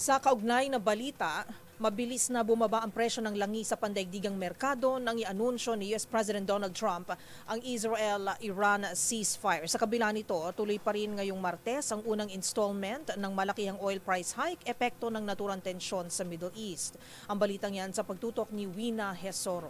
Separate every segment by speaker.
Speaker 1: Sa kaugnay na balita, mabilis na bumaba ang presyo ng langis sa pandaigdigang merkado nang i-anunsyo ni US President Donald Trump ang Israel-Iran ceasefire. Sa kabila nito, tuloy pa rin ngayong Martes ang unang installment ng malakihang oil price hike, epekto ng naturang tensyon sa Middle East. Ang balitang yan sa pagtutok ni Wina Hesoro.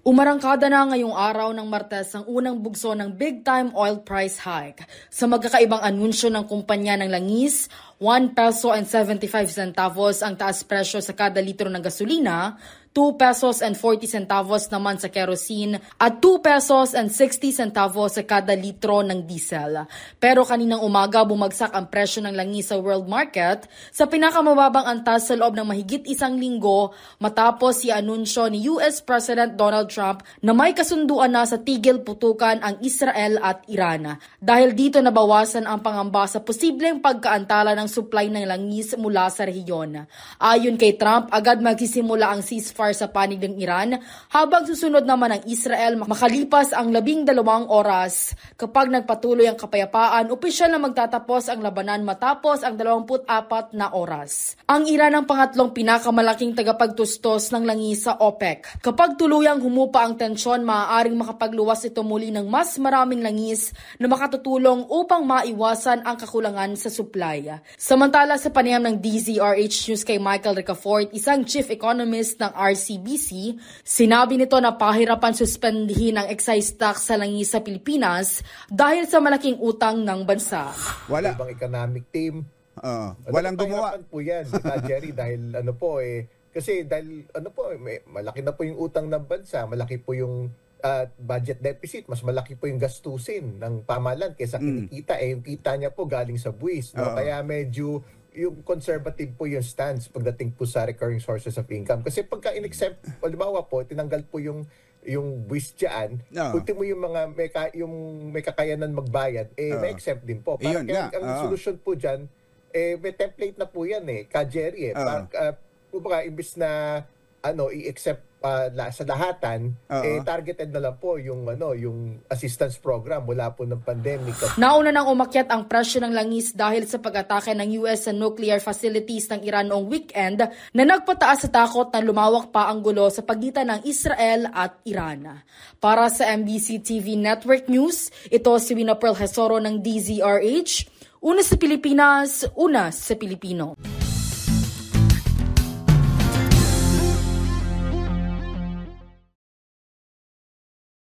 Speaker 2: Umarangkada na ngayong araw ng Martes ang unang bugso ng big-time oil price hike. Sa magkakaibang anunsyo ng kumpanya ng langis, 1 peso and 75 centavos ang taas presyo sa kada litro ng gasolina, 2 pesos and 40 centavos naman sa kerosene at 2 pesos and 60 centavos sa kada litro ng diesel. Pero kaninang umaga bumagsak ang presyo ng langis sa world market sa pinakamababang antas sa loob ng mahigit isang linggo matapos i-anunsyo ni US President Donald Trump na may kasunduan na sa tigil putukan ang Israel at Iran. Dahil dito nabawasan ang pangamba sa posibleng pagkaantala ng supply ng langis mula sa rehiyon. Ayon kay Trump, agad magsisimula ang ceasefire sa panig ng Iran habang susunod naman ang Israel makalipas ang 12 oras. Kapag nagpatuloy ang kapayapaan, opisyal na magtatapos ang labanan matapos ang 24 na oras. Ang Iran ang pangatlong pinakamalaking tagapagtustos ng langis sa OPEC. Kapag tuluyang humupa ang tensyon, maaaring makapagluwas ito muli ng mas maraming langis na makatutulong upang maiwasan ang kakulangan sa supply. Samantala sa panayam ng DZRH News kay Michael Ricafort, isang chief economist ng RCBC, sinabi nito na pahirapan suspendihin ang excise tax sa langis sa Pilipinas dahil sa malaking utang ng bansa.
Speaker 3: Wala ibang economic team. Walang gumawa. Po yan, Jerry, dahil kasi dahil malaki na po yung utang ng bansa, malaki po yung budget deficit, mas malaki po yung gastusin ng pamahalaan kaysa kinikita. Yung kita niya po galing sa buwis. No? Kaya medyo yung conservative po yung stance pagdating po sa recurring sources of income. Kasi pagka in-exempt, halimbawa po, tinanggal po yung buwis dyan, ultimo yung mga may kakayanan magbayad, may exempt din po. Ang solusyon po dyan, may template na po yan ka-Jerry. Imbis na i-accept sa lahatan, targeted na lang po yung assistance program mula po ng pandemic.
Speaker 2: Nauna nang umakyat ang presyo ng langis dahil sa pag-atake ng US sa nuclear facilities ng Iran noong weekend na nagpataas sa takot na lumawak pa ang gulo sa pagitan ng Israel at Iran. Para sa MBC TV Network News, ito si Wina Hesoro ng DZRH. Una sa Pilipinas, una sa Pilipino.